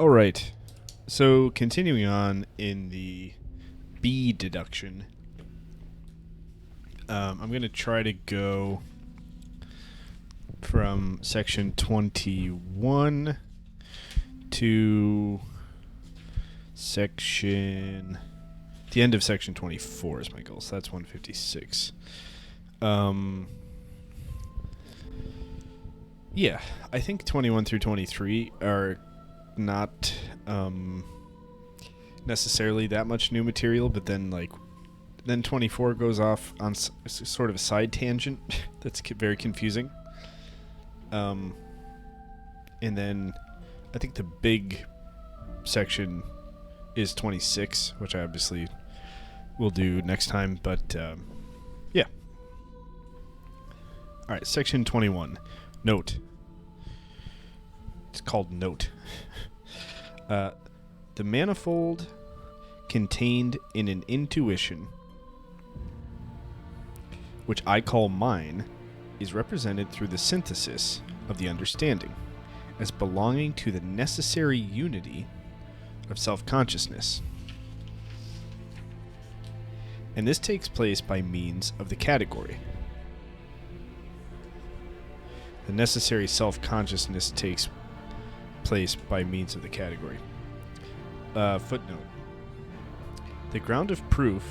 All right. So continuing on in the B deduction, I'm going to try to go from section 21 to the end of section 24 is my goal. So that's 156. Yeah, I think 21 through 23 are not necessarily that much new material, but then 24 goes off on sort of a side tangent that's very confusing. And then I think the big section is 26, which I obviously will do next time, but yeah. All right, section 21. Note. It's called note. The manifold contained in an intuition, which I call mine, is represented through the synthesis of the understanding as belonging to the necessary unity of self-consciousness. And this takes place by means of the category. The necessary self-consciousness takes place by means of the category. Footnote. The ground of proof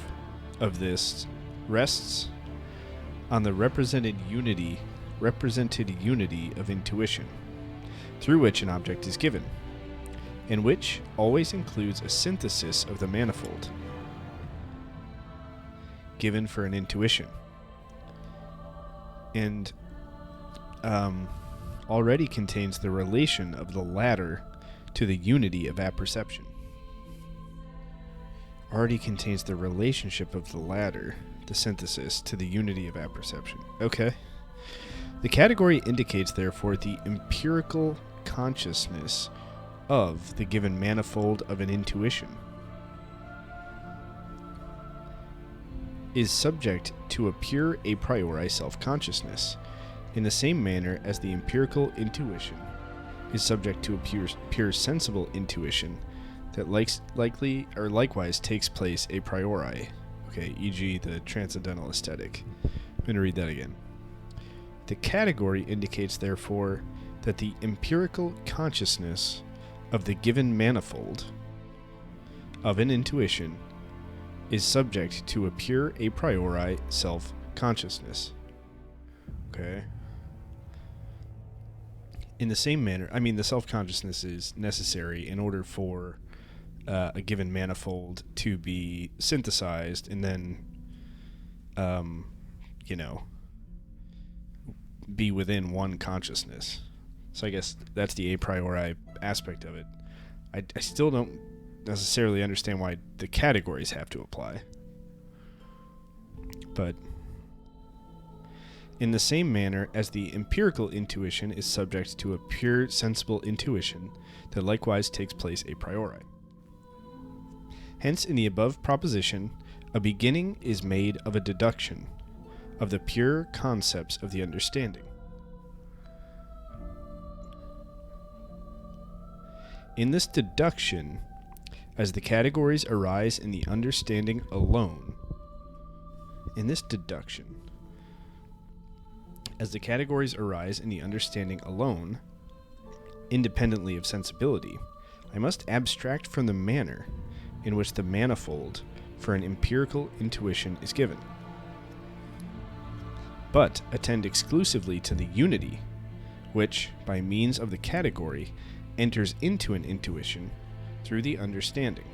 of this rests on the represented unity of intuition, through which an object is given, and which always includes a synthesis of the manifold given for an intuition, and already contains the relation of the latter to the unity of apperception. Already contains the relationship of the latter, the synthesis, to the unity of apperception. Okay. The category indicates, therefore, the empirical consciousness of the given manifold of an intuition is subject to a pure a priori self-consciousness, in the same manner as the empirical intuition is subject to a pure sensible intuition that likewise takes place a priori. Okay, e.g. the transcendental aesthetic. I'm going to read that again. The category indicates, therefore, that the empirical consciousness of the given manifold of an intuition is subject to a pure a priori self-consciousness. Okay. In the same manner, the self-consciousness is necessary in order for a given manifold to be synthesized and then, be within one consciousness. So I guess that's the a priori aspect of it. I still don't necessarily understand why the categories have to apply. But in the same manner as the empirical intuition is subject to a pure sensible intuition that likewise takes place a priori. Hence, in the above proposition, a beginning is made of a deduction of the pure concepts of the understanding. In this deduction, as the categories arise in the understanding alone, independently of sensibility, I must abstract from the manner in which the manifold for an empirical intuition is given, but attend exclusively to the unity which, by means of the category, enters into an intuition through the understanding.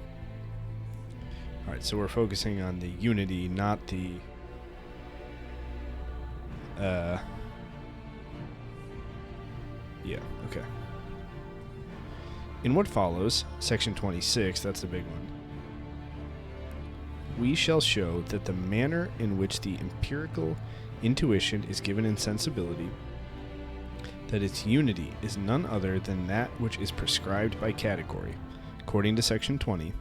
Alright, so we're focusing on the unity, not the okay. In what follows, section 26, that's the big one, we shall show that the manner in which the empirical intuition is given in sensibility, that its unity is none other than that which is prescribed by category, according to section 20.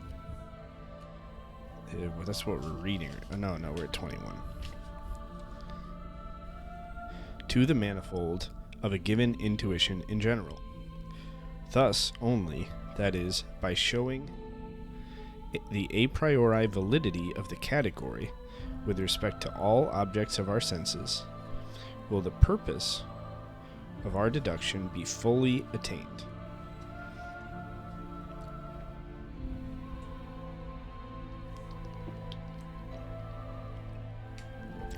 That's what we're reading. No, we're at 21. To the manifold of a given intuition in general. Thus only that is, by showing the a priori validity of the category with respect to all objects of our senses, will the purpose of our deduction be fully attained.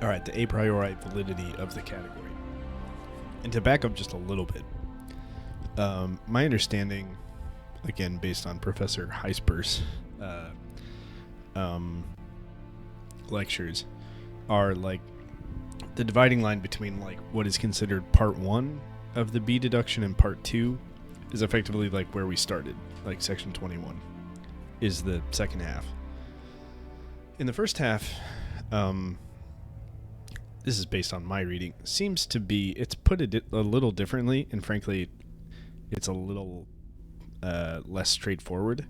All right, the a priori validity of the category. And to back up just a little bit, my understanding, again, based on Professor Gijsbers' lectures, are like the dividing line between like what is considered part 1 of the B deduction and part 2 is effectively like where we started, like section 21 is the second half. In the first half, this is based on my reading, seems to be, it's put a little differently, and frankly, it's a little less straightforward.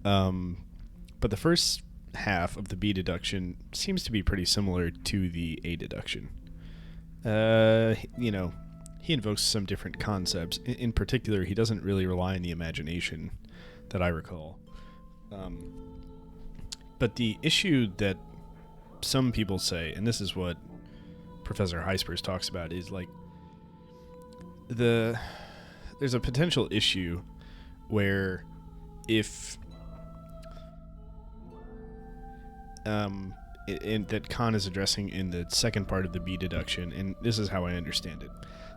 But the first half of the B deduction seems to be pretty similar to the A deduction. He invokes some different concepts. In particular, he doesn't really rely on the imagination, that I recall. But the issue that some people say, and this is what Professor Gijsbers talks about, is like there's a potential issue where if that Kant is addressing in the second part of the B deduction, and this is how I understand it.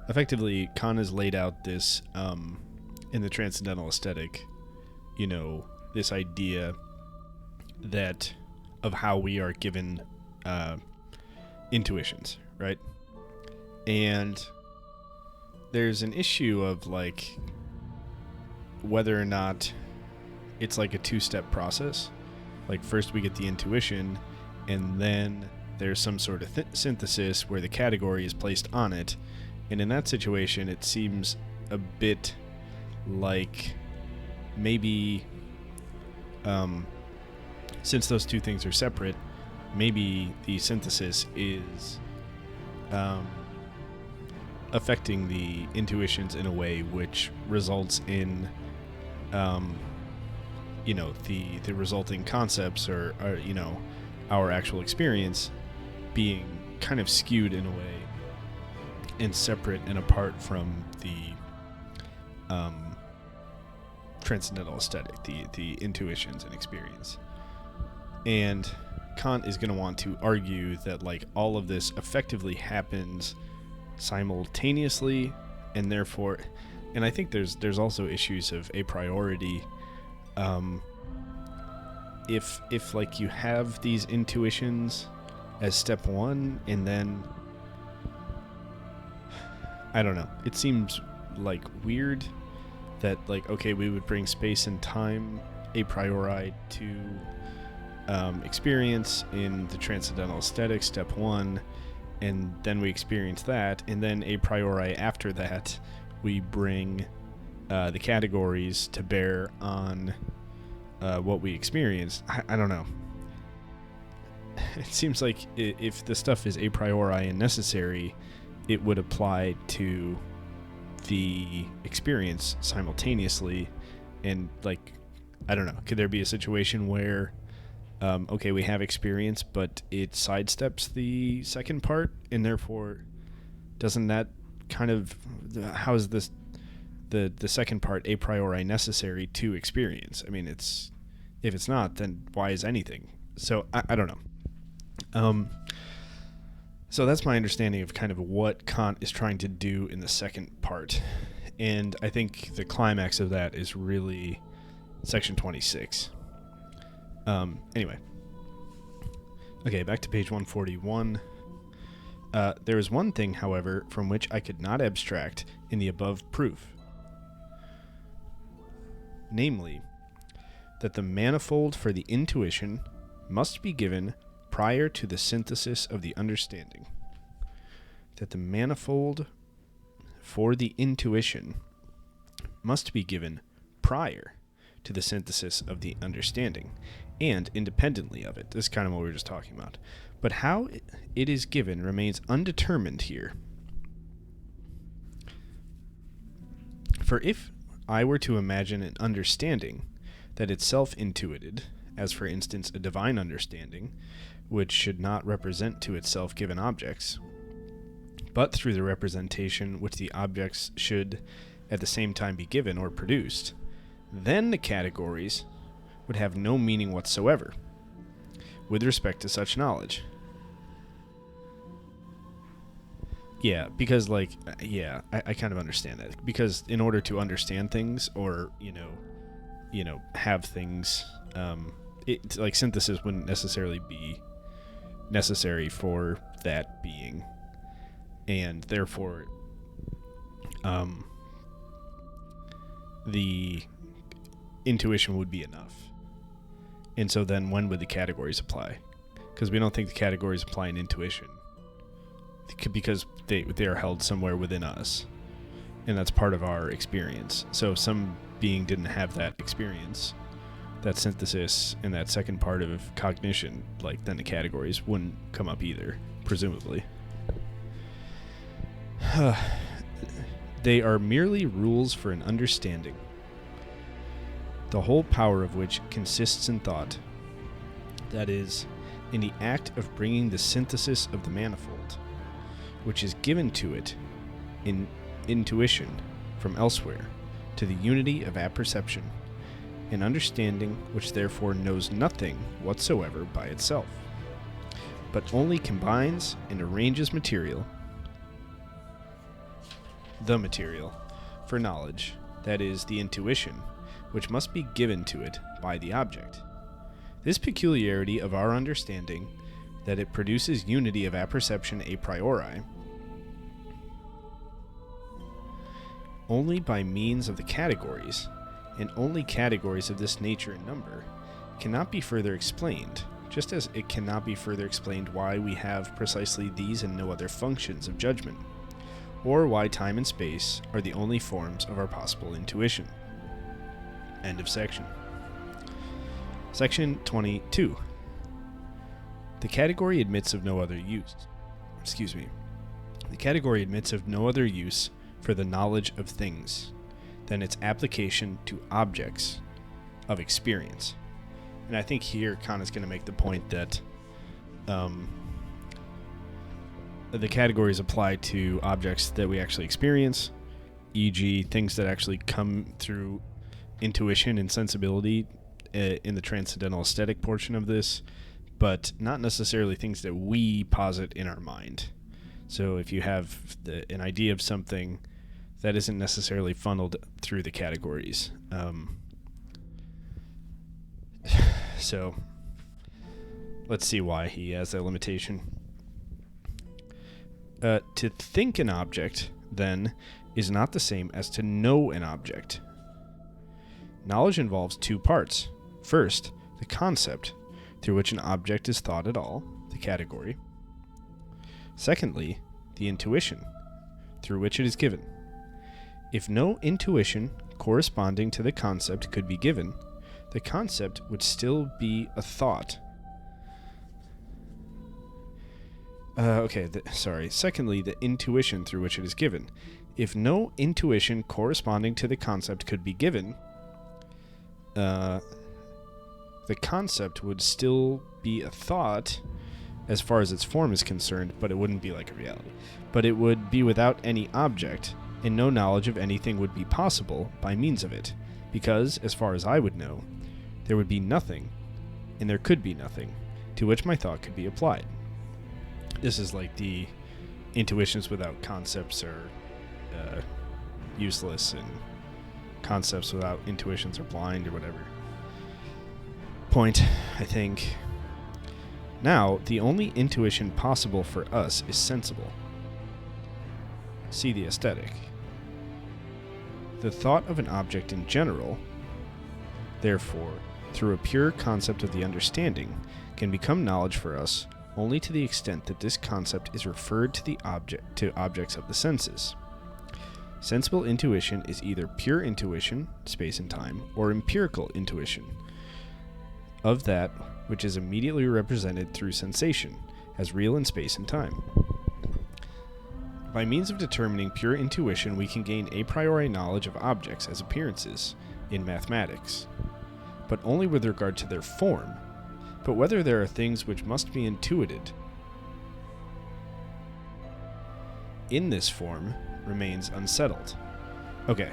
Effectively, Kant has laid out this in the Transcendental Aesthetic, this idea that of how we are given intuitions, right? And there's an issue of like whether or not it's like a two-step process. Like first we get the intuition, and then there's some sort of synthesis where the category is placed on it. And in that situation, it seems a bit like maybe since those two things are separate, maybe the synthesis is affecting the intuitions in a way which results in the resulting concepts or our actual experience being kind of skewed in a way and separate and apart from the transcendental aesthetic, the intuitions and experience. And Kant is going to want to argue that like all of this effectively happens simultaneously, and therefore, and I think there's also issues of a priority. If like you have these intuitions as step one, and then I don't know, it seems like weird that like, okay, we would bring space and time a priori to experience in the transcendental aesthetic step one, and then we experience that, and then a priori after that we bring the categories to bear on what we experienced. I don't know. It seems like if the stuff is a priori and necessary, it would apply to the experience simultaneously. And like, I don't know, could there be a situation where okay, we have experience, but it sidesteps the second part, and therefore doesn't that kind of, how is this the second part a priori necessary to experience? I mean, if it's not, then why is anything? So I don't know. So that's my understanding of kind of what Kant is trying to do in the second part. And I think the climax of that is really section 26. Anyway. Okay, back to page 141. There is one thing, however, from which I could not abstract in the above proof. Namely, that the manifold for the intuition must be given prior to the synthesis of the understanding. That the manifold for the intuition must be given prior to the synthesis of the understanding, and independently of it. This is kind of what we were just talking about. But how it is given remains undetermined here. For if I were to imagine an understanding that itself intuited, as for instance a divine understanding, which should not represent to itself given objects, but through the representation which the objects should at the same time be given or produced, then the categories would have no meaning whatsoever with respect to such knowledge. Yeah, because I kind of understand that. Because in order to understand things, or have things, it like synthesis wouldn't necessarily be necessary for that being, and therefore, the intuition would be enough. And so then, when would the categories apply? Because we don't think the categories apply in intuition, because they are held somewhere within us, and that's part of our experience. So if some being didn't have that experience, that synthesis, and that second part of cognition, then the categories wouldn't come up either, presumably. They are merely rules for an understanding, the whole power of which consists in thought, that is, in the act of bringing the synthesis of the manifold, which is given to it in intuition from elsewhere, to the unity of apperception, an understanding which therefore knows nothing whatsoever by itself, but only combines and arranges the material, for knowledge, that is, the intuition, which must be given to it by the object. This peculiarity of our understanding, that it produces unity of apperception a priori, only by means of the categories, and only categories of this nature and number, cannot be further explained, just as it cannot be further explained why we have precisely these and no other functions of judgment, or why time and space are the only forms of our possible intuition. End of section. Section 22. The category admits of no other use. The category admits of no other use for the knowledge of things than its application to objects of experience. And I think here Kant is going to make the point that the categories apply to objects that we actually experience, e.g. things that actually come through intuition and sensibility in the transcendental aesthetic portion of this, but not necessarily things that we posit in our mind. So if you have an idea of something, that isn't necessarily funneled through the categories. So let's see why he has that limitation. To think an object, then, is not the same as to know an object. Knowledge involves two parts. First, the concept, through which an object is thought at all, the category. Secondly, the intuition, through which it is given. If no intuition corresponding to the concept could be given, the concept would still be a thought. Secondly, the intuition through which it is given. If no intuition corresponding to the concept could be given, the concept would still be a thought as far as its form is concerned, but it wouldn't be like a reality. But it would be without any object, and no knowledge of anything would be possible by means of it, because, as far as I would know, there would be nothing, and there could be nothing, to which my thought could be applied. This is like the intuitions without concepts are useless, and concepts without intuitions are blind, or whatever point, I think. Now, the only intuition possible for us is sensible. See the aesthetic. The thought of an object in general, therefore, through a pure concept of the understanding, can become knowledge for us only to the extent that this concept is referred to objects of the senses. Sensible intuition is either pure intuition, space and time, or empirical intuition of that which is immediately represented through sensation, as real in space and time. By means of determining pure intuition, we can gain a priori knowledge of objects as appearances in mathematics, but only with regard to their form. But whether there are things which must be intuited in this form remains unsettled. Okay.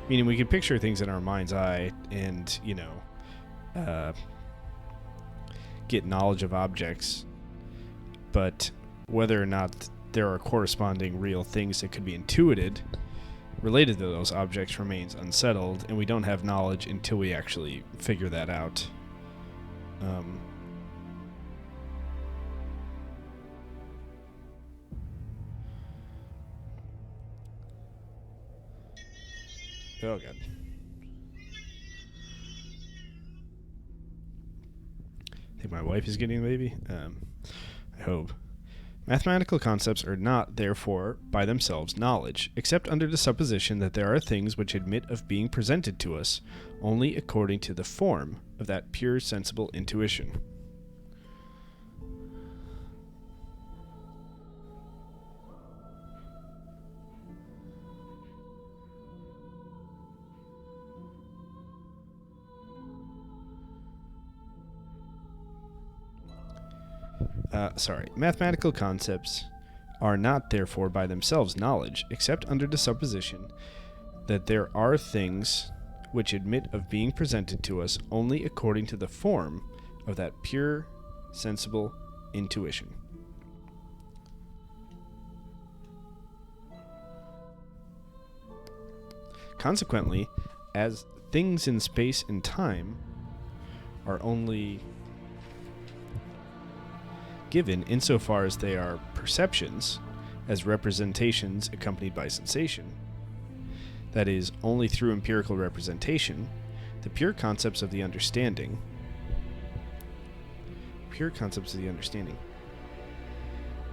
Meaning we can picture things in our mind's eye and, get knowledge of objects, but whether or not there are corresponding real things that could be intuited related to those objects remains unsettled, and we don't have knowledge until we actually figure that out. Oh, God. I think my wife is getting a baby. I hope. Mathematical concepts are not, therefore, by themselves knowledge, except under the supposition that there are things which admit of being presented to us only according to the form of that pure sensible intuition. Mathematical concepts are not, therefore, by themselves knowledge, except under the supposition that there are things which admit of being presented to us only according to the form of that pure, sensible intuition. Consequently, as things in space and time are only given insofar as they are perceptions, as representations accompanied by sensation, that is, only through empirical representation, the pure concepts of the understanding,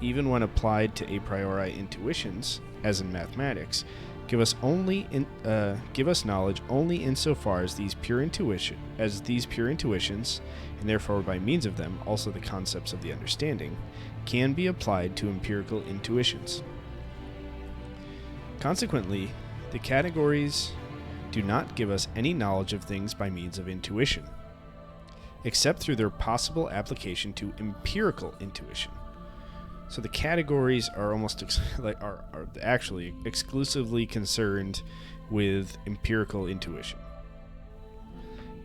even when applied to a priori intuitions, as in mathematics, give us knowledge only insofar as these pure intuitions, and therefore by means of them also the concepts of the understanding, can be applied to empirical intuitions. Consequently, the categories do not give us any knowledge of things by means of intuition, except through their possible application to empirical intuition. So the categories are almost are actually exclusively concerned with empirical intuition.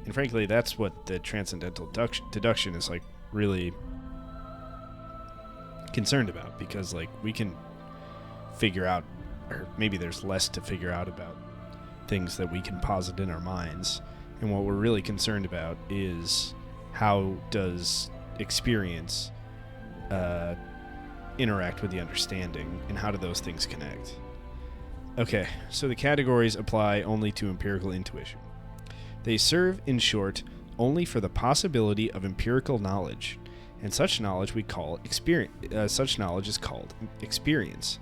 And frankly, that's what the transcendental deduction is really concerned about, because we can figure out, or maybe there's less to figure out about things that we can posit in our minds. And what we're really concerned about is how does experience interact with the understanding, and how do those things connect? Okay, so the categories apply only to empirical intuition. They serve, in short, only for the possibility of empirical knowledge, and such knowledge we call experience. Such knowledge is called experience.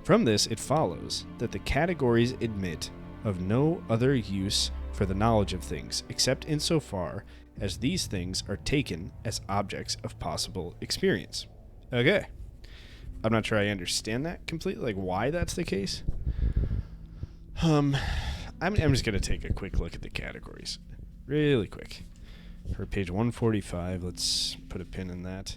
From this, it follows that the categories admit of no other use for the knowledge of things, except insofar as these things are taken as objects of possible experience. Okay. I'm not sure I understand that completely, why that's the case. I'm just going to take a quick look at the categories. Really quick. For page 145, let's put a pin in that.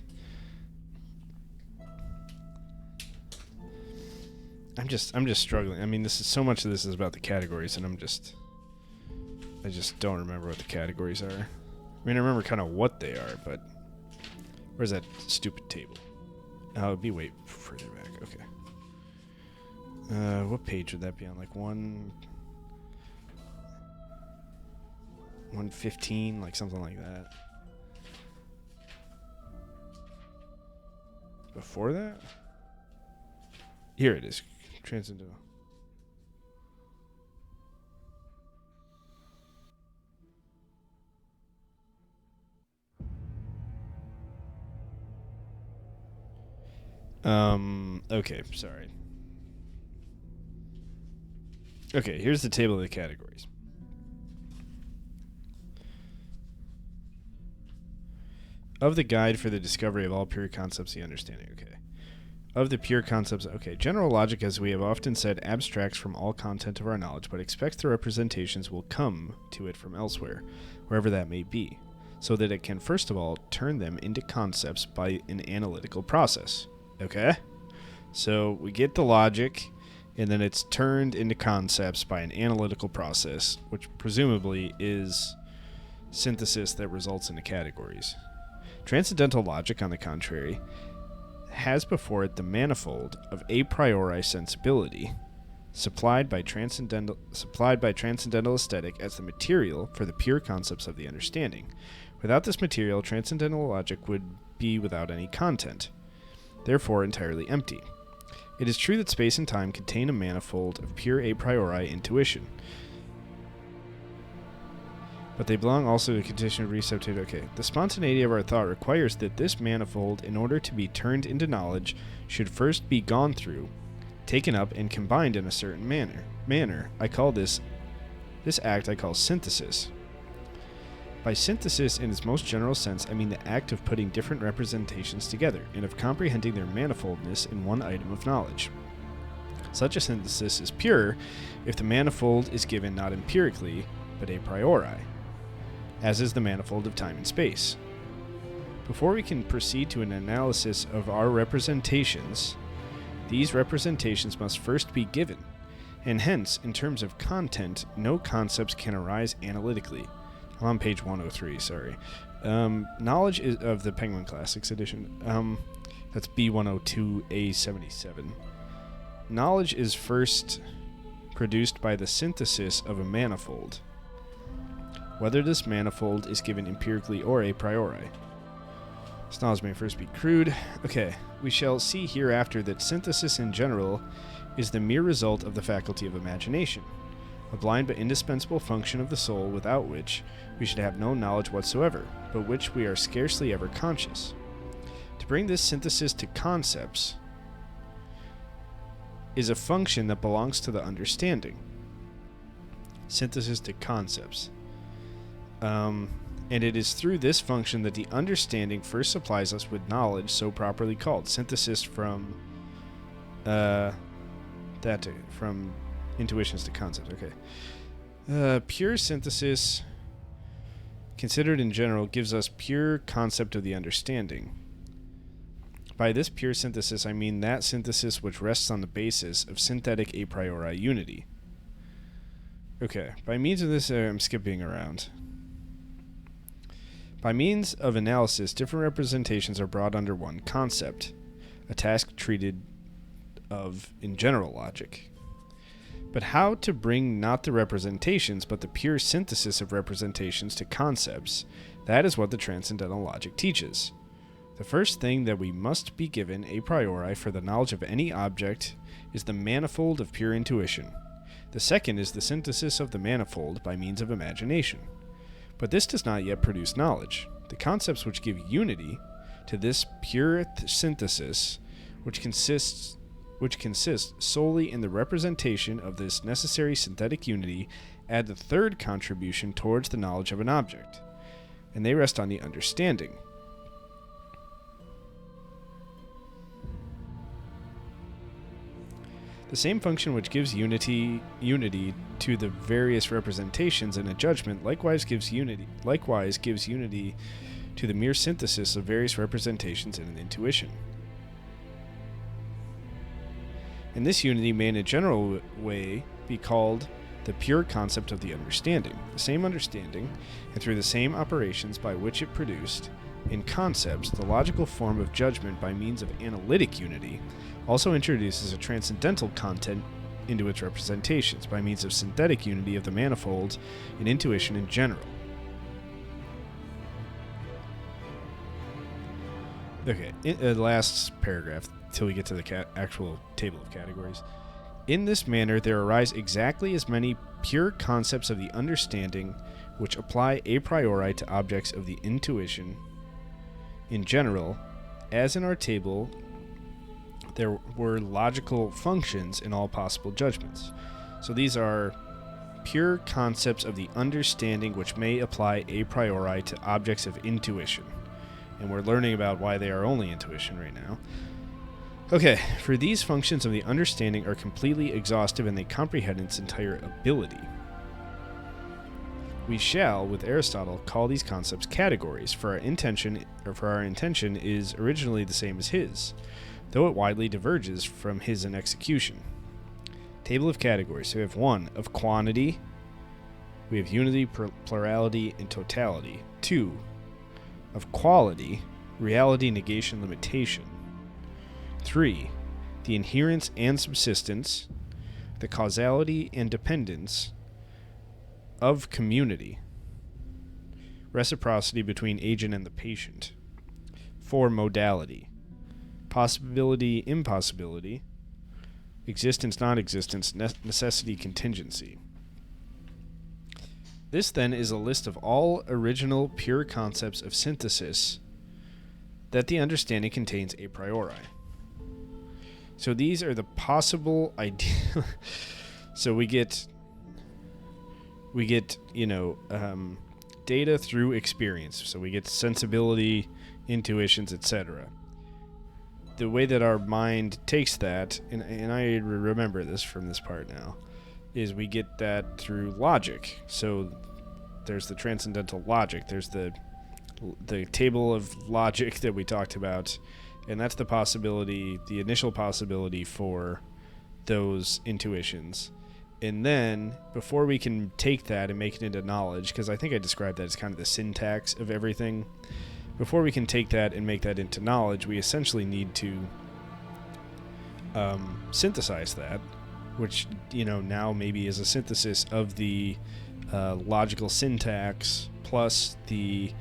I'm just struggling. I mean, so much of this is about the categories, and I just don't remember what the categories are. I mean, I remember kind of what they are, but where's that stupid table? Oh, it'd be way further back. Okay. What page would that be on? 115, something like that. Before that? Here it is. Transcendental. Okay, sorry. Okay, here's the table of the categories. Of the guide for the discovery of all pure concepts, the understanding. Okay. of the pure concepts. Okay, general logic, as we have often said, abstracts from all content of our knowledge, but expects the representations will come to it from elsewhere, wherever that may be, so that it can first of all turn them into concepts by an analytical process. Okay? So we get the logic, and then it's turned into concepts by an analytical process, which presumably is synthesis that results into categories. Transcendental logic, on the contrary, has before it the manifold of a priori sensibility, supplied by transcendental aesthetic as the material for the pure concepts of the understanding. Without this material, transcendental logic would be without any content, therefore entirely empty. It is true that space and time contain a manifold of pure a priori intuition, but they belong also to the condition of receptivity. Okay, the spontaneity of our thought requires that this manifold, in order to be turned into knowledge, should first be gone through, taken up, and combined in a certain manner. I call this act I call synthesis. By synthesis in its most general sense, I mean the act of putting different representations together, and of comprehending their manifoldness in one item of knowledge. Such a synthesis is pure if the manifold is given not empirically, but a priori, as is the manifold of time and space. Before we can proceed to an analysis of our representations, these representations must first be given, and hence, in terms of content, no concepts can arise analytically. I'm on page 103, sorry. Knowledge is of the Penguin Classics edition. That's B102A77. Knowledge is first produced by the synthesis of a manifold, whether this manifold is given empirically or a priori. This knowledge may first be crude. Okay, we shall see hereafter that synthesis in general is the mere result of the faculty of imagination, a blind but indispensable function of the soul without which we should have no knowledge whatsoever, but which we are scarcely ever conscious. To bring this synthesis to concepts is a function that belongs to the understanding. Synthesis to concepts. And it is through this function that the understanding first supplies us with knowledge so properly called. Synthesis from from intuitions to concepts. Okay. Pure synthesis, considered in general, gives us pure concept of the understanding. By this pure synthesis, I mean that synthesis which rests on the basis of synthetic a priori unity. Okay, by means of this, I'm skipping around. By means of analysis, different representations are brought under one concept, a task treated of in general logic. But how to bring not the representations, but the pure synthesis of representations to concepts, that is what the transcendental logic teaches. The first thing that we must be given a priori for the knowledge of any object is the manifold of pure intuition. The second is the synthesis of the manifold by means of imagination. But this does not yet produce knowledge. The concepts which give unity to this pure synthesis, which consists solely in the representation of this necessary synthetic unity, add the third contribution towards the knowledge of an object, and they rest on the understanding. The same function which gives unity to the various representations in a judgment likewise gives unity to the mere synthesis of various representations in an intuition. And this unity may in a general way be called the pure concept of the understanding. The same understanding, and through the same operations by which it produced, in concepts, the logical form of judgment by means of analytic unity, also introduces a transcendental content into its representations by means of synthetic unity of the manifold in intuition in general. Okay, last paragraph till we get to the actual table of categories. In this manner, there arise exactly as many pure concepts of the understanding which apply a priori to objects of the intuition in general, as in our table there were logical functions in all possible judgments. So these are pure concepts of the understanding which may apply a priori to objects of intuition. And we're learning about why they are only intuition right now. Okay, for these functions of the understanding are completely exhaustive and they comprehend its entire ability. We shall, with Aristotle, call these concepts categories, for our intention is originally the same as his, though it widely diverges from his in execution. Table of categories. So we have 1 of quantity, we have unity, plurality, and totality. 2 of quality, reality, negation, limitation. 3 the inherence and subsistence, the causality and dependence of community, reciprocity between agent and the patient. 4 modality, possibility, impossibility, existence, non-existence, necessity, contingency. This then is a list of all original pure concepts of synthesis that the understanding contains a priori. So these are the possible ideas. So we get data through experience. So we get sensibility, intuitions, etc. The way that our mind takes that, and I remember this from this part now, is we get that through logic. So there's the transcendental logic. There's the table of logic that we talked about, and that's the possibility, the initial possibility for those intuitions. And then, before we can take that and make it into knowledge, because I think I described that as kind of the syntax of everything, before we can take that and make that into knowledge, we essentially need to synthesize that, which, now maybe is a synthesis of the logical syntax plus the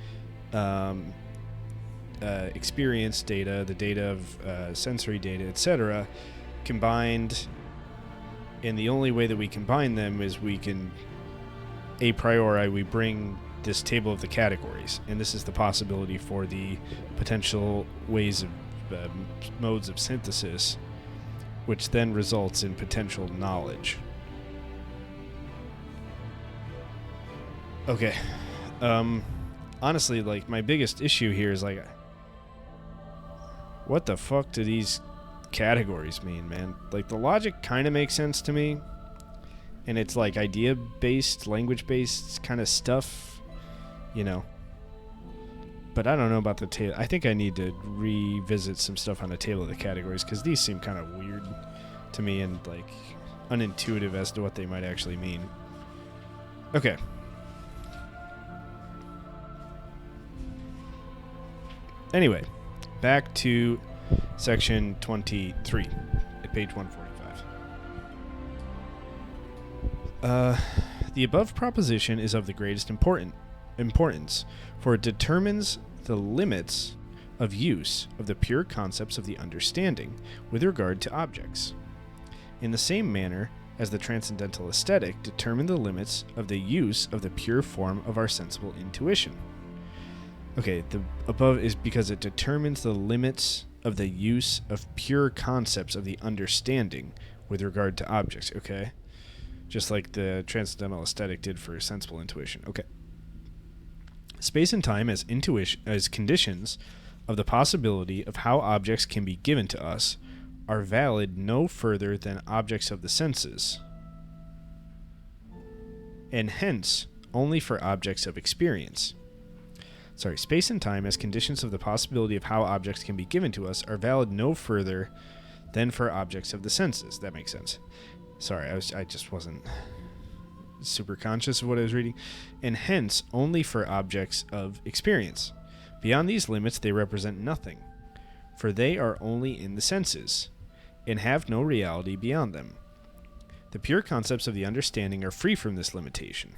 experience data, the data of sensory data, etc., combined. And the only way that we combine them is we can, a priori, we bring this table of the categories, and this is the possibility for the potential ways of modes of synthesis, which then results in potential knowledge. Okay. Honestly, my biggest issue here is, what the fuck do these categories mean, man? The logic kind of makes sense to me, and it's idea-based, language-based kind of stuff, but I don't know about the table. I think I need to revisit some stuff on the table of the categories, because these seem kind of weird to me and unintuitive as to what they might actually mean. Okay. Anyway, back to section 23 at page 145. The above proposition is of the greatest importance, for it determines the limits of use of the pure concepts of the understanding with regard to objects, in the same manner as the transcendental aesthetic determined the limits of the use of the pure form of our sensible intuition. Okay, the above is because it determines the limits of the use of pure concepts of the understanding with regard to objects, okay? Just like the transcendental aesthetic did for sensible intuition. Okay. Space and time as conditions of the possibility of how objects can be given to us are valid no further than objects of the senses, and hence only for objects of experience. Space and time as conditions of the possibility of how objects can be given to us are valid no further than for objects of the senses. That makes sense. Sorry, I just wasn't super conscious of what I was reading. And hence, only for objects of experience. Beyond these limits, they represent nothing, for they are only in the senses, and have no reality beyond them. The pure concepts of the understanding are free from this limitation.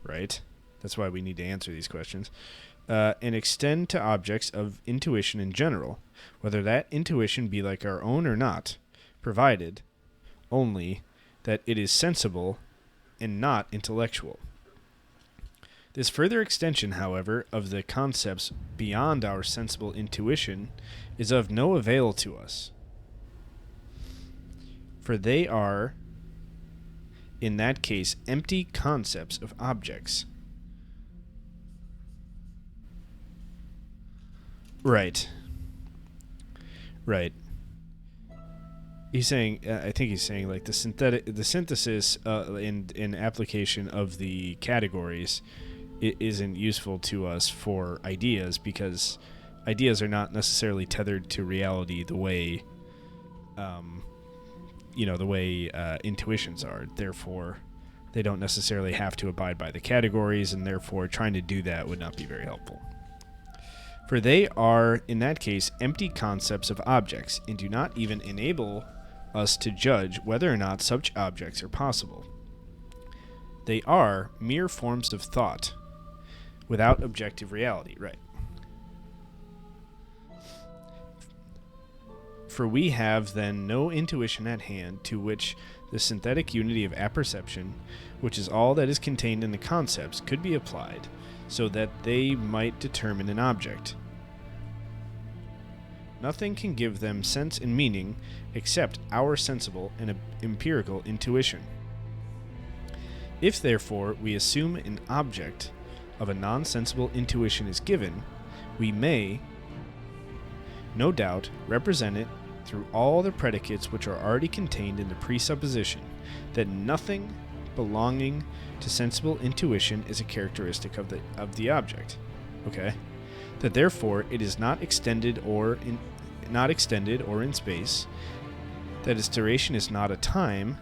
Right? That's why we need to answer these questions. And extend to objects of intuition in general, whether that intuition be like our own or not, provided only that it is sensible and not intellectual. This further extension, however, of the concepts beyond our sensible intuition is of no avail to us, for they are, in that case, empty concepts of objects. Right. he's saying, I think he's saying like the synthesis in application of the categories isn't useful to us for ideas, because ideas are not necessarily tethered to reality the way, intuitions are. Therefore, they don't necessarily have to abide by the categories, and therefore trying to do that would not be very helpful. For they are, in that case, empty concepts of objects, and do not even enable us to judge whether or not such objects are possible. They are mere forms of thought, without objective reality, right? For we have then no intuition at hand to which the synthetic unity of apperception, which is all that is contained in the concepts, could be applied, so that they might determine an object. Nothing can give them sense and meaning except our sensible and empirical intuition. If, therefore, we assume an object of a non-sensible intuition is given, we may, no doubt, represent it through all the predicates which are already contained in the presupposition that nothing belonging to sensible intuition is a characteristic of the object. Okay? That therefore it is not extended or in space, that its duration is not a time,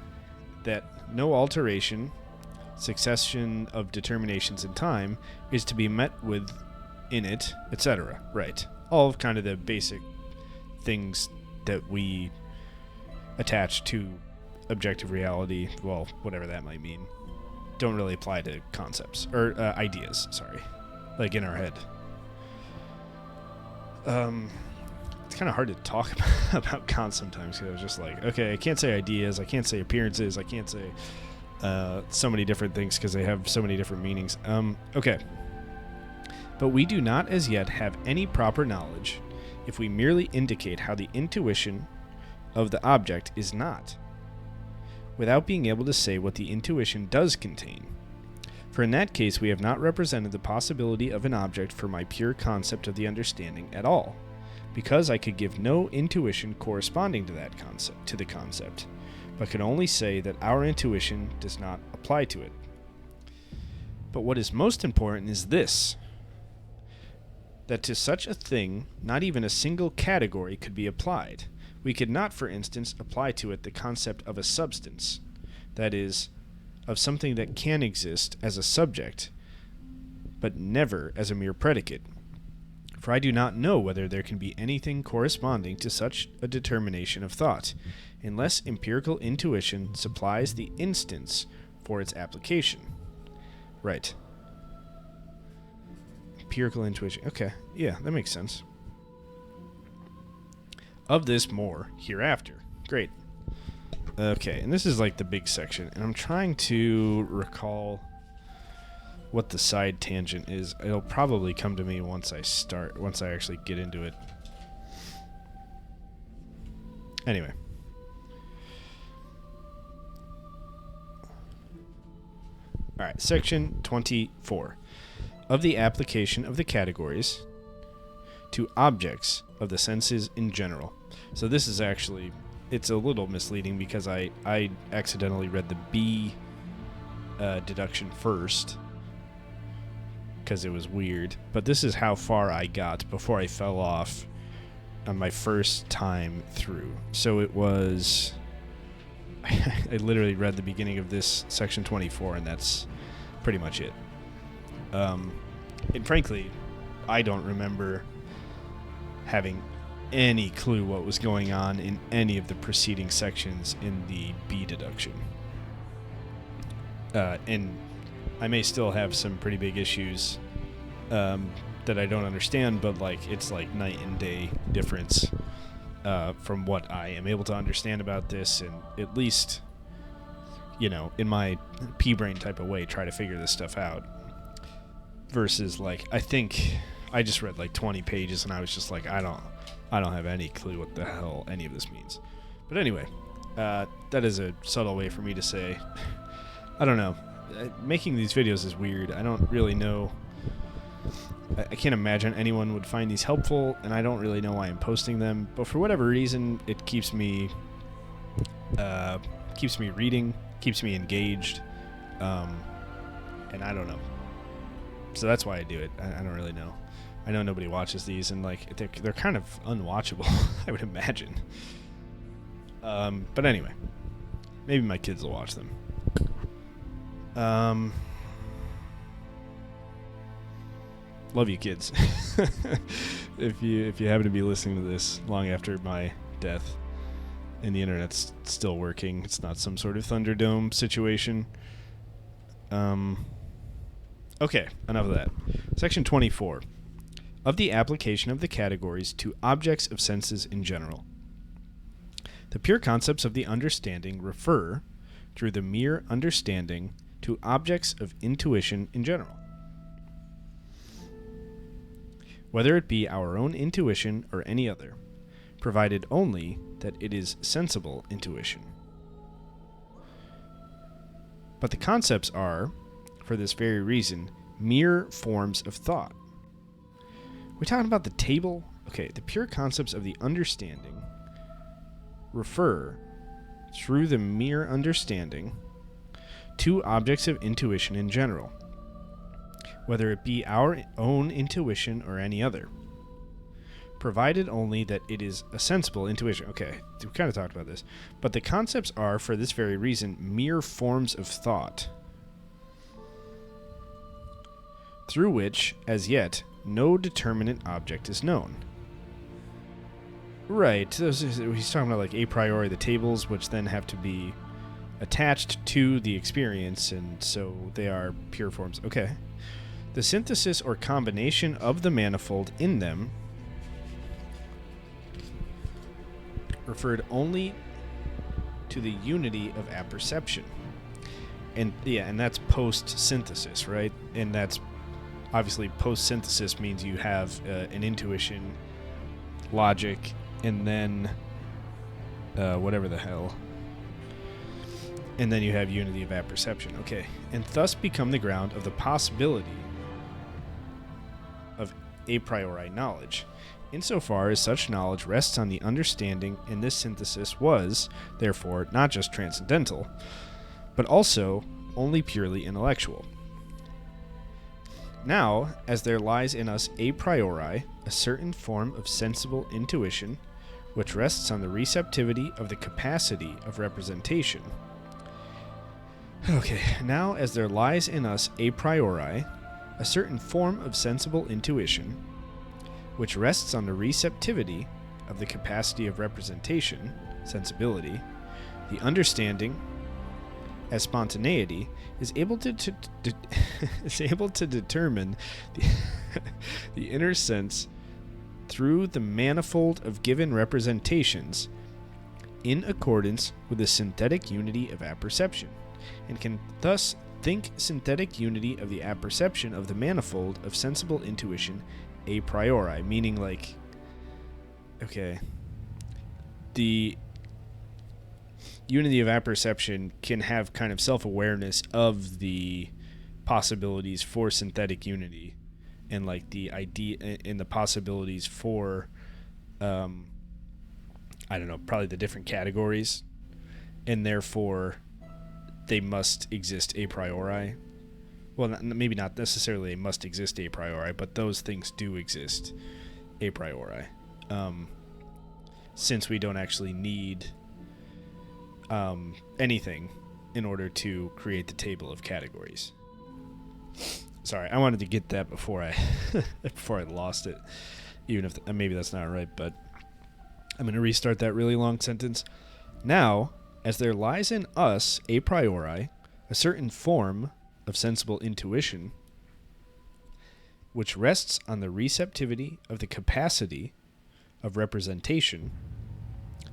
that no alteration, succession of determinations in time, is to be met with in it, etc. Right. All of kind of the basic things that we attach to objective reality, well, whatever that might mean, don't really apply to concepts, or ideas, sorry, like in our head. It's kind of hard to talk about Kant sometimes, because I was just like, okay, I can't say ideas, I can't say appearances, I can't say so many different things because they have so many different meanings. Okay. But we do not as yet have any proper knowledge if we merely indicate how the intuition of the object is not, without being able to say what the intuition does contain. For in that case we have not represented the possibility of an object for my pure concept of the understanding at all, because I could give no intuition corresponding to that concept, to the concept, but can only say that our intuition does not apply to it. But what is most important is this, that to such a thing not even a single category could be applied. We could not, for instance, apply to it the concept of a substance, that is, of something that can exist as a subject, but never as a mere predicate. For I do not know whether there can be anything corresponding to such a determination of thought, unless empirical intuition supplies the instance for its application. Right. Empirical intuition. Okay, yeah, that makes sense. Of this more hereafter. Great. Okay, and this is like the big section, and I'm trying to recall what the side tangent is. It'll probably come to me once I actually get into it. Anyway. Alright, section 24. Of the application of the categories to objects of the senses in general. So this is actually, it's a little misleading because I accidentally read the B deduction first because it was weird. But this is how far I got before I fell off on my first time through. So it was, I literally read the beginning of this section 24, and that's pretty much it. And frankly, I don't remember having any clue what was going on in any of the preceding sections in the B deduction. And I may still have some pretty big issues that I don't understand, but like it's like night and day difference from what I am able to understand about this, and at least, you know, in my pea-brain type of way, try to figure this stuff out. Versus, like, I think I just read like 20 pages and I was just like, I don't have any clue what the hell any of this means. But anyway, that is a subtle way for me to say, I don't know. Making these videos is weird. I don't really know. I can't imagine anyone would find these helpful, and I don't really know why I'm posting them. But for whatever reason, it keeps me keeps me reading, keeps me engaged, and I don't know. So that's why I do it. I don't really know. I know nobody watches these, and like they're kind of unwatchable, I would imagine. But anyway, maybe my kids will watch them. Love you, kids. If you happen to be listening to this long after my death, and the internet's still working, it's not some sort of Thunderdome situation. Okay, enough of that. Section 24. Of the application of the categories to objects of senses in general. The pure concepts of the understanding refer, through the mere understanding, to objects of intuition in general. Whether it be our own intuition or any other, provided only that it is sensible intuition. But the concepts are, for this very reason, mere forms of thought. We're talking about the table? Okay, the pure concepts of the understanding refer, through the mere understanding, to objects of intuition in general, whether it be our own intuition or any other, provided only that it is a sensible intuition. Okay, we kind of talked about this. But the concepts are, for this very reason, mere forms of thought, through which, as yet, no determinate object is known. Right, he's talking about like a priori the tables, which then have to be attached to the experience, and so they are pure forms. Okay. The synthesis or combination of the manifold in them referred only to the unity of apperception. And that's post-synthesis, right? And that's obviously post-synthesis means you have an intuition, logic, and then whatever the hell. And then you have unity of apperception. Okay. And thus become the ground of the possibility of a priori knowledge, insofar as such knowledge rests on the understanding, and this synthesis was, therefore, not just transcendental, but also only purely intellectual. Now, as there lies in us a priori a certain form of sensible intuition, which rests on the receptivity of the capacity of representation. Okay, now as there lies in us a priori a certain form of sensible intuition, which rests on the receptivity of the capacity of representation, sensibility, the understanding, as spontaneity, is able to determine the inner sense through the manifold of given representations in accordance with the synthetic unity of apperception, and can thus think synthetic unity of the apperception of the manifold of sensible intuition a priori, meaning like, okay, the unity of apperception can have kind of self-awareness of the possibilities for synthetic unity, and like the idea and the possibilities for I don't know, probably the different categories, and therefore they must exist a priori. Well, maybe not necessarily they must exist a priori, but those things do exist a priori, since we don't actually need anything in order to create the table of categories. Sorry, I wanted to get that before I before I lost it, even if maybe that's not right, but I'm going to restart that really long sentence. Now, as there lies in us a priori a certain form of sensible intuition, which rests on the receptivity of the capacity of representation,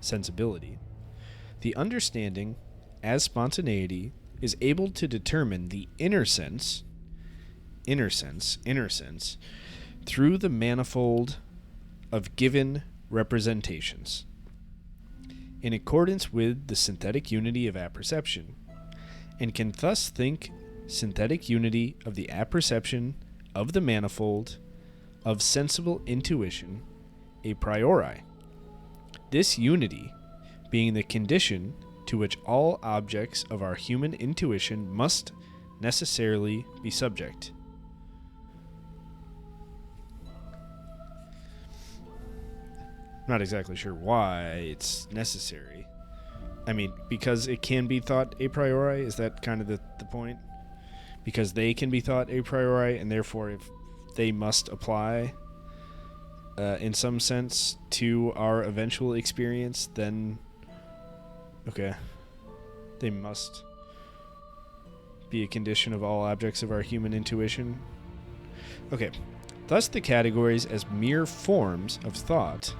sensibility, the understanding, as spontaneity, is able to determine the inner sense, through the manifold of given representations, in accordance with the synthetic unity of apperception, and can thus think synthetic unity of the apperception of the manifold of sensible intuition a priori. This unity being the condition to which all objects of our human intuition must necessarily be subject. I'm not exactly sure why it's necessary. I mean, because it can be thought a priori, is that kind of the point? Because they can be thought a priori, and therefore if they must apply in some sense to our eventual experience, then okay, they must be a condition of all objects of our human intuition. Okay, thus the categories as mere forms of thought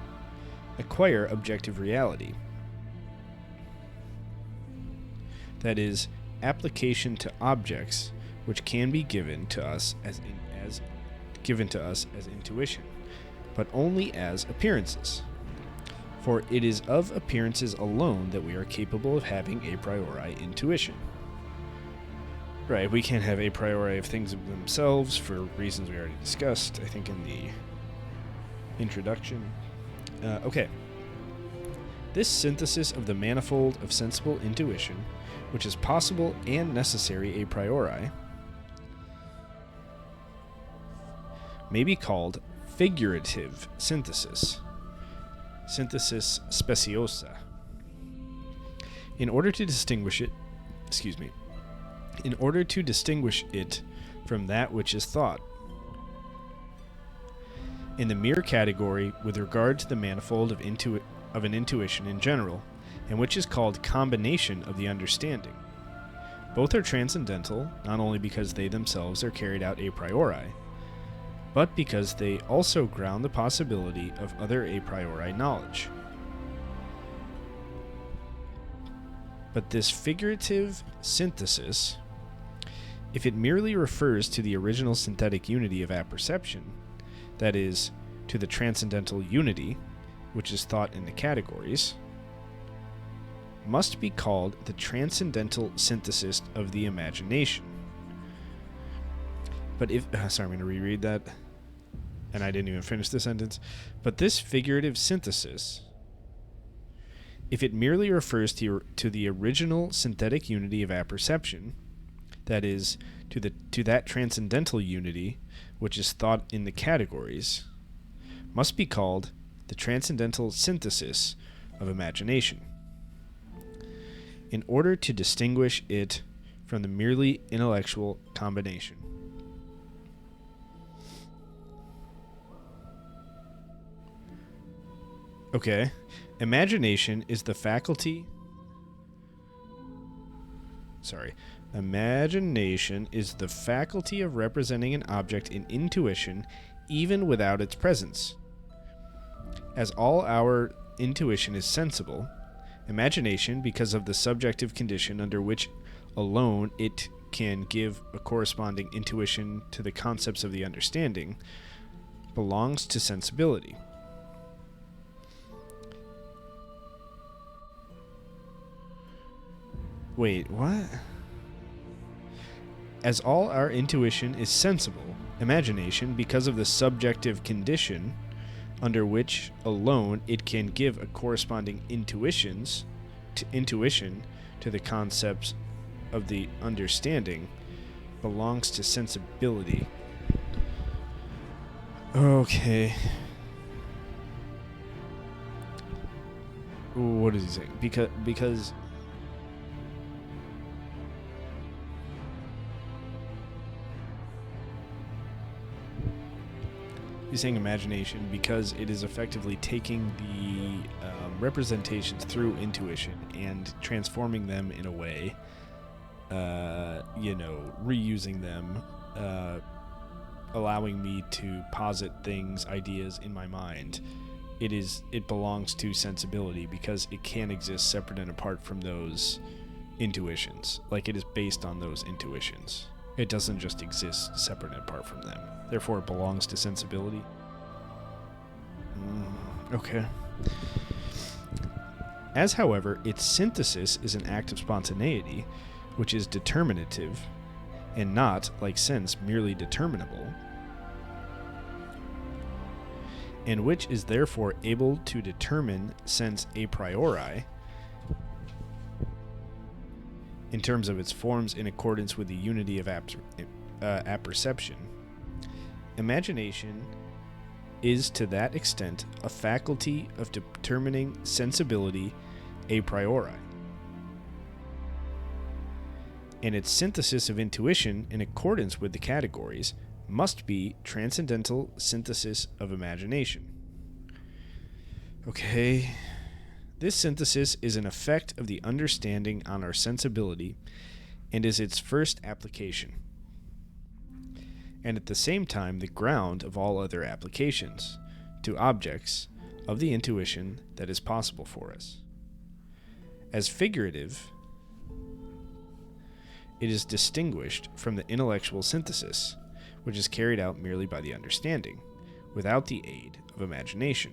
acquire objective reality. That is, application to objects which can be given to us as intuition, but only as appearances. For it is of appearances alone that we are capable of having a priori intuition. Right, we can't have a priori of things of themselves for reasons we already discussed, I think, in the introduction. Okay. This synthesis of the manifold of sensible intuition, which is possible and necessary a priori, may be called figurative synthesis, synthesis speciosa. In order to distinguish it from that which is thought. In the mere category with regard to the manifold of an intuition in general, and which is called combination of the understanding. Both are transcendental, not only because they themselves are carried out a priori, but because they also ground the possibility of other a priori knowledge. But this figurative synthesis, if it merely refers to the original synthetic unity of apperception, that is, to the transcendental unity, which is thought in the categories, must be called the transcendental synthesis of the imagination. But if... sorry, I'm going to reread that, and I didn't even finish the sentence. But this figurative synthesis, if it merely refers to the original synthetic unity of apperception, that is, to that transcendental unity which is thought in the categories, must be called the transcendental synthesis of imagination, in order to distinguish it from the merely intellectual combination. Okay, imagination is the faculty... Imagination is the faculty of representing an object in intuition even without its presence. As all our intuition is sensible, imagination, because of the subjective condition under which alone it can give a corresponding intuition to the concepts of the understanding, belongs to sensibility. Wait, what? As all our intuition is sensible, imagination, because of the subjective condition under which alone it can give a corresponding intuition to the concepts of the understanding, belongs to sensibility. Okay. What is he saying? Because he's saying imagination because it is effectively taking the representations through intuition and transforming them in a way, reusing them, allowing me to posit things, ideas in my mind. It belongs to sensibility because it can't exist separate and apart from those intuitions. Like, it is based on those intuitions. It doesn't just exist separate and apart from them. Therefore, it belongs to sensibility. Okay. As, however, its synthesis is an act of spontaneity, which is determinative, and not, like sense, merely determinable, and which is therefore able to determine sense a priori, in terms of its forms in accordance with the unity of apperception, imagination is to that extent a faculty of determining sensibility a priori, and its synthesis of intuition in accordance with the categories must be transcendental synthesis of imagination. Okay, this synthesis is an effect of the understanding on our sensibility and is its first application, and at the same time the ground of all other applications to objects of the intuition that is possible for us. As figurative, it is distinguished from the intellectual synthesis, which is carried out merely by the understanding, without the aid of imagination.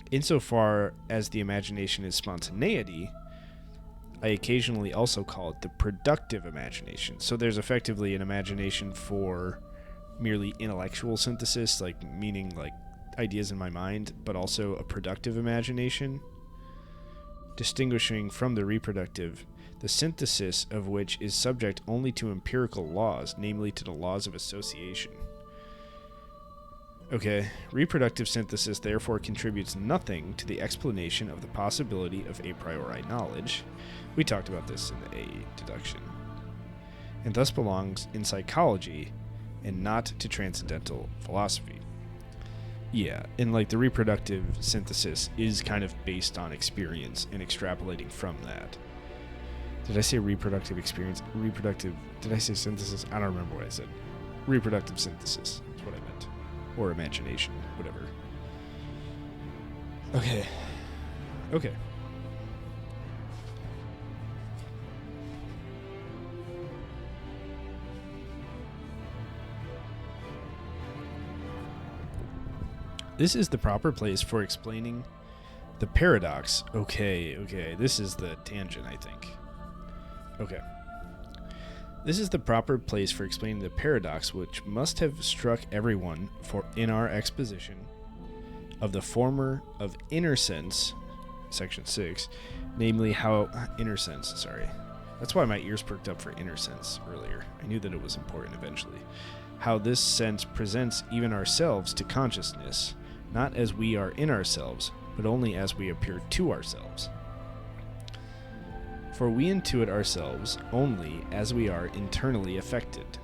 Insofar as the imagination is spontaneity, I occasionally also call it the productive imagination. So there's effectively an imagination for merely intellectual synthesis, like meaning like ideas in my mind, but also a productive imagination, distinguishing from the reproductive, the synthesis of which is subject only to empirical laws, namely to the laws of association. Okay, reproductive synthesis therefore contributes nothing to the explanation of the possibility of a priori knowledge. We talked about this in the deduction. And thus belongs in psychology and not to transcendental philosophy. Yeah, and like the reproductive synthesis is kind of based on experience and extrapolating from that. Did I say reproductive experience? Did I say synthesis? I don't remember what I said. Reproductive synthesis is what I meant. Or imagination, whatever. Okay. This is the proper place for explaining the paradox. Okay. This is the tangent, I think. Okay. This is the proper place for explaining the paradox which must have struck everyone in our exposition of the former of inner sense, section 6, namely how inner sense, sorry. That's why my ears perked up for inner sense earlier. I knew that it was important eventually. How this sense presents even ourselves to consciousness, not as we are in ourselves, but only as we appear to ourselves. For we intuit ourselves only as we are internally affected.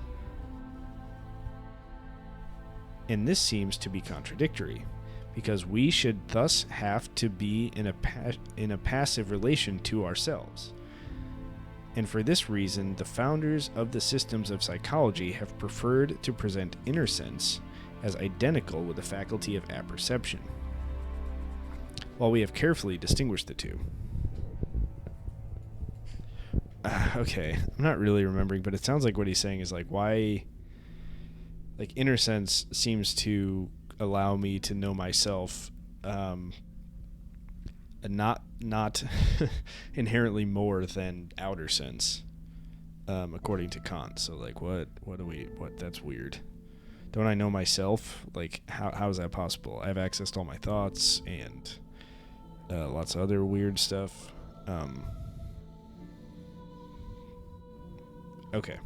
And this seems to be contradictory, because we should thus have to be in a passive relation to ourselves. And for this reason, the founders of the systems of psychology have preferred to present inner sense as identical with the faculty of apperception, while we have carefully distinguished the two. Okay, I'm not really remembering, but it sounds like what he's saying is like why, like inner sense seems to allow me to know myself, not inherently more than outer sense, according to Kant. So like, what that's weird. Don't I know myself? Like, how is that possible? I have access to all my thoughts and lots of other weird stuff. Okay.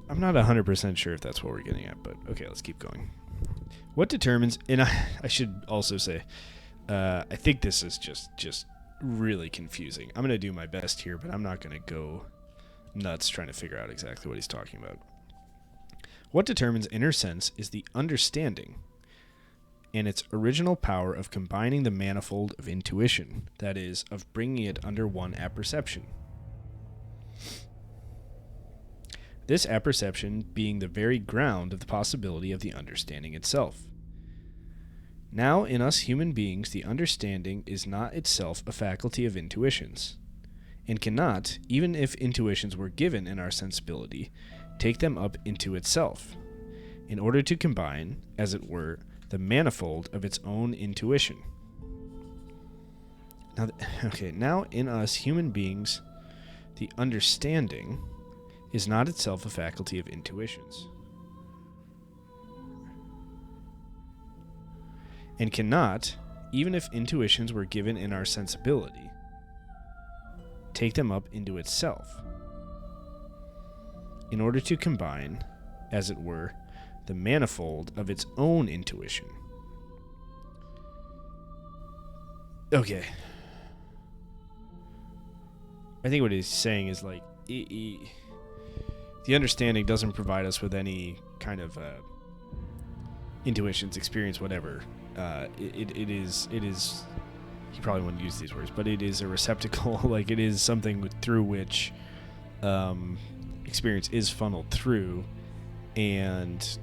I'm not 100% sure if that's what we're getting at, but okay, let's keep going. What determines, and I should also say, I think this is just really confusing. I'm going to do my best here, but I'm not going to go nuts trying to figure out exactly what he's talking about. What determines inner sense is the understanding and its original power of combining the manifold of intuition, that is, of bringing it under one apperception. This apperception being the very ground of the possibility of the understanding itself. Now, in us human beings, the understanding is not itself a faculty of intuitions, and cannot, even if intuitions were given in our sensibility, take them up into itself, in order to combine, as it were, the manifold of its own intuition. Now in us human beings, the understanding is not itself a faculty of intuitions, and cannot, even if intuitions were given in our sensibility, take them up into itself, in order to combine, as it were, the manifold of its own intuition. Okay. I think what he's saying is like, the understanding doesn't provide us with any kind of intuitions, experience, whatever. It is. He probably wouldn't use these words, but it is a receptacle. Like, it is something through which experience is funneled through, and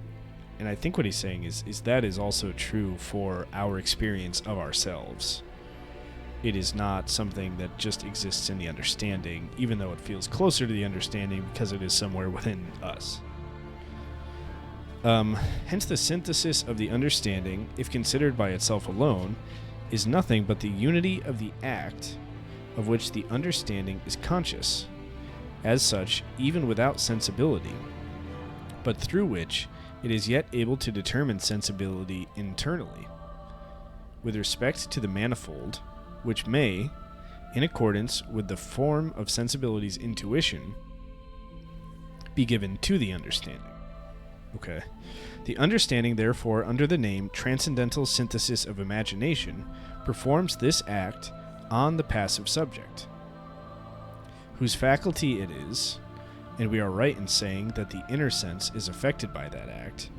I think what he's saying is that is also true for our experience of ourselves. It is not something that just exists in the understanding, even though it feels closer to the understanding because it is somewhere within us. Hence the synthesis of the understanding, if considered by itself alone, is nothing but the unity of the act of which the understanding is conscious, as such, even without sensibility, but through which it is yet able to determine sensibility internally, with respect to the manifold, which may, in accordance with the form of sensibility's intuition, be given to the understanding. Okay. The understanding, therefore, under the name transcendental synthesis of imagination, performs this act on the passive subject, whose faculty it is, and we are right in saying that the inner sense is affected by that act,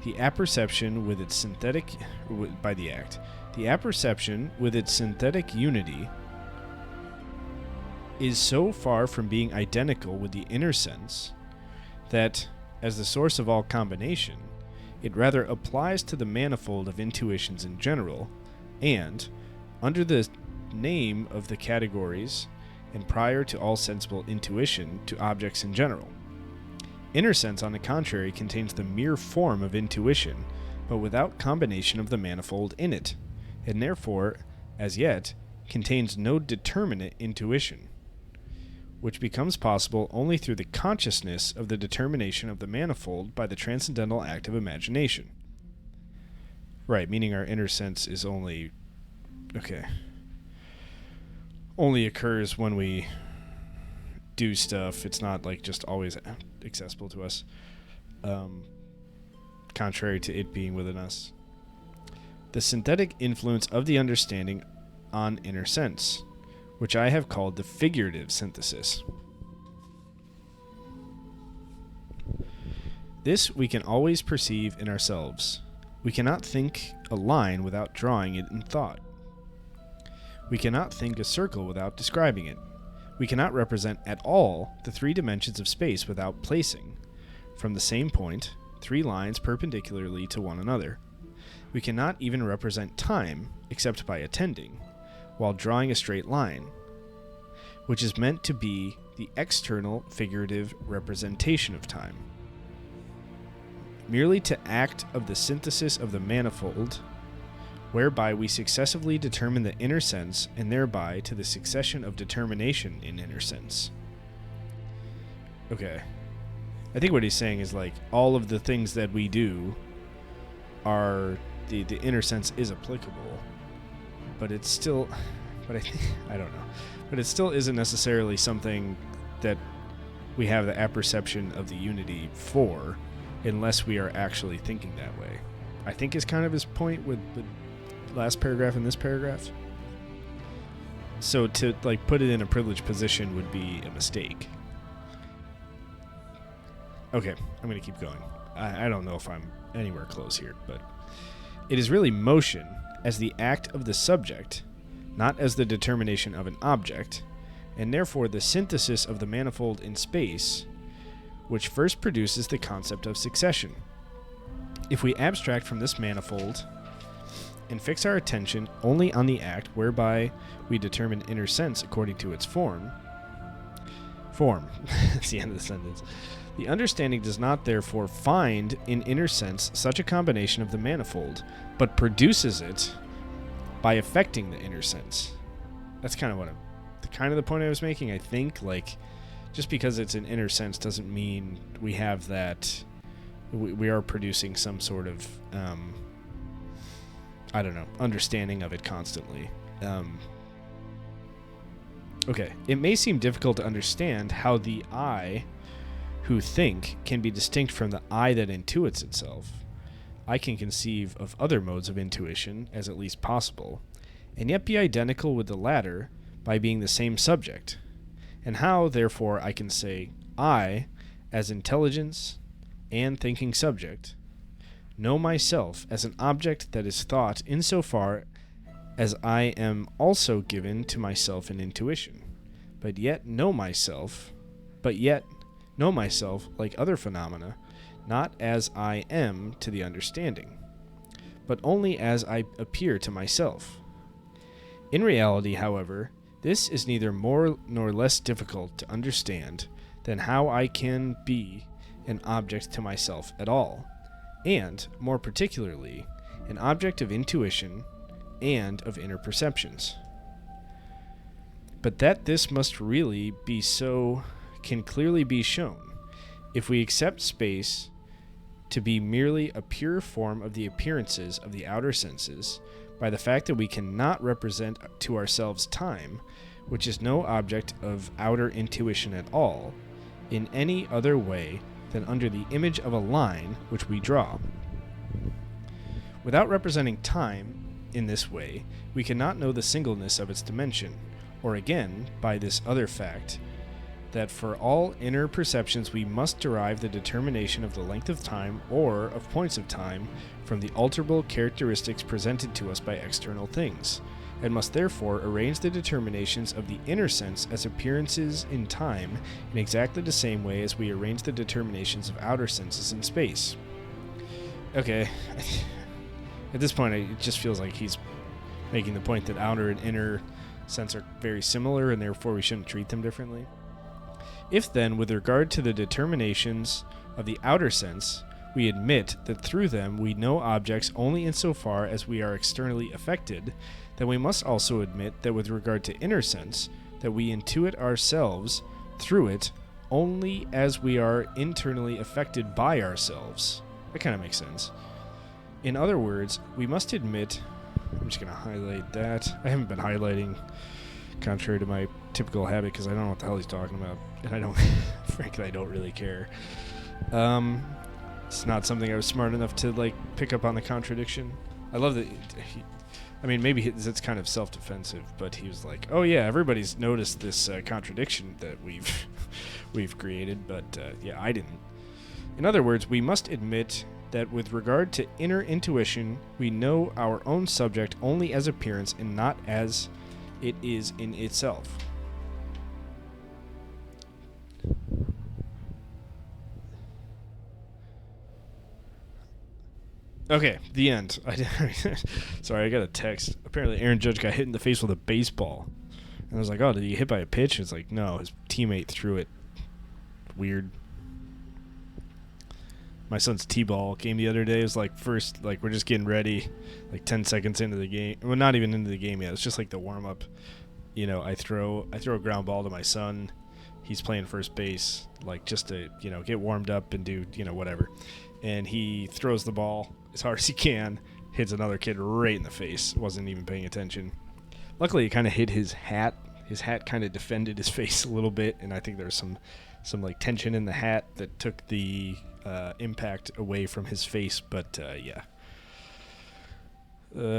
the apperception with its synthetic by the act. The apperception with its synthetic unity is so far from being identical with the inner sense that, as the source of all combination, it rather applies to the manifold of intuitions in general, and, under the name of the categories, and prior to all sensible intuition, to objects in general. Inner sense, on the contrary, contains the mere form of intuition, but without combination of the manifold in it, and therefore, as yet, contains no determinate intuition, which becomes possible only through the consciousness of the determination of the manifold by the transcendental act of imagination. Right, meaning our inner sense is only occurs when we do stuff. It's not like just always accessible to us, contrary to it being within us. The synthetic influence of the understanding on inner sense, which I have called the figurative synthesis. This we can always perceive in ourselves. We cannot think a line without drawing it in thought. We cannot think a circle without describing it. We cannot represent at all the three dimensions of space without placing, from the same point, three lines perpendicularly to one another. We cannot even represent time except by attending, while drawing a straight line, which is meant to be the external figurative representation of time. Merely to act of the synthesis of the manifold, whereby we successively determine the inner sense, and thereby to the succession of determination in inner sense. Okay. I think what he's saying is like all of the things that we do are the inner sense is applicable, but it's still, I don't know, but it still isn't necessarily something that we have the apperception of the unity for, unless we are actually thinking that way. I think is kind of his point with the last paragraph and this paragraph. So to like put it in a privileged position would be a mistake. Okay, I'm going to keep going. I don't know if I'm anywhere close here, but it is really motion as the act of the subject, not as the determination of an object, and therefore the synthesis of the manifold in space, which first produces the concept of succession. If we abstract from this manifold and fix our attention only on the act whereby we determine inner sense according to its form, that's the end of the sentence, the understanding does not therefore find in inner sense such a combination of the manifold, but produces it by affecting the inner sense. That's kind of the point I was making. I think like just because it's an inner sense doesn't mean we have that. We are producing some sort of understanding of it constantly. Okay, it may seem difficult to understand how the I who think can be distinct from the I that intuits itself. I can conceive of other modes of intuition as at least possible, and yet be identical with the latter by being the same subject, and how, therefore, I can say I, as intelligence and thinking subject, know myself as an object that is thought insofar as I am also given to myself in intuition, but yet know myself like other phenomena, not as I am to the understanding, but only as I appear to myself. In reality, however, this is neither more nor less difficult to understand than how I can be an object to myself at all, and, more particularly, an object of intuition and of inner perceptions. But that this must really be so can clearly be shown if we accept space to be merely a pure form of the appearances of the outer senses by the fact that we cannot represent to ourselves time, which is no object of outer intuition at all, in any other way than under the image of a line which we draw. Without representing time in this way, we cannot know the singleness of its dimension, or again, by this other fact, that for all inner perceptions we must derive the determination of the length of time or of points of time from the alterable characteristics presented to us by external things, and must therefore arrange the determinations of the inner sense as appearances in time in exactly the same way as we arrange the determinations of outer senses in space. Okay. At this point, it just feels like he's making the point that outer and inner sense are very similar, and therefore we shouldn't treat them differently. If then, with regard to the determinations of the outer sense, we admit that through them we know objects only insofar as we are externally affected, then we must also admit that with regard to inner sense, that we intuit ourselves through it only as we are internally affected by ourselves. That kind of makes sense. In other words, we must admit, I'm just going to highlight that. I haven't been highlighting, contrary to my typical habit, because I don't know what the hell he's talking about, and I don't, frankly, I don't really care. It's not something I was smart enough to, like, pick up on the contradiction. I love that, maybe it's kind of self-defensive, but he was like, oh yeah, everybody's noticed this contradiction that we've created, but yeah, I didn't. In other words, we must admit that with regard to inner intuition, we know our own subject only as appearance and not as it is in itself. Okay, the end. Sorry, I got a text. Apparently Aaron Judge got hit in the face with a baseball. And I was like, oh, did he get hit by a pitch? It's like, no, his teammate threw it. Weird. My son's T-ball game the other day was like first, like we're just getting ready, like 10 seconds into the game. Well, not even into the game yet. It's just like the warm-up. You know, I throw a ground ball to my son. He's playing first base, like just to, you know, get warmed up and do, you know, whatever. And he throws the ball as hard as he can, hits another kid right in the face. Wasn't even paying attention. Luckily, it kind of hit his hat. His hat kind of defended his face a little bit, and I think there was some like tension in the hat that took the impact away from his face, but yeah.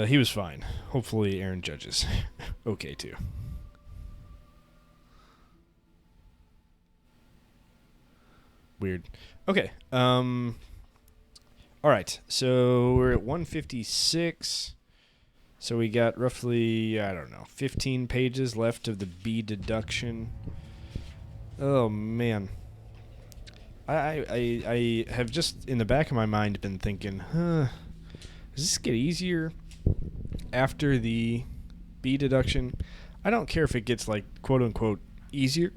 He was fine. Hopefully Aaron Judge is okay too. Weird. Okay. All right. So we're at 156. So we got roughly, 15 pages left of the B deduction. Oh man. I have just in the back of my mind been thinking, does this get easier after the B deduction? I don't care if it gets like quote unquote easier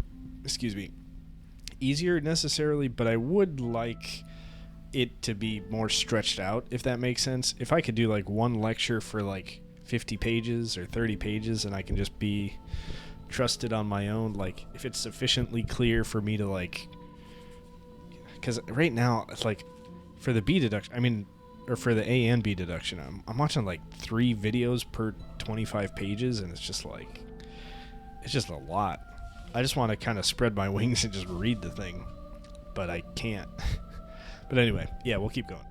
necessarily, but I would like it to be more stretched out, if that makes sense. If I could do like one lecture for like 50 pages or 30 pages and I can just be trusted on my own, like if it's sufficiently clear for me to like, because right now it's like for the B deduction, or for the A and B deduction, I'm watching like 3 videos per 25 pages, and it's just like, it's just a lot. I just want to kind of spread my wings and just read the thing, but I can't. But anyway, yeah, we'll keep going.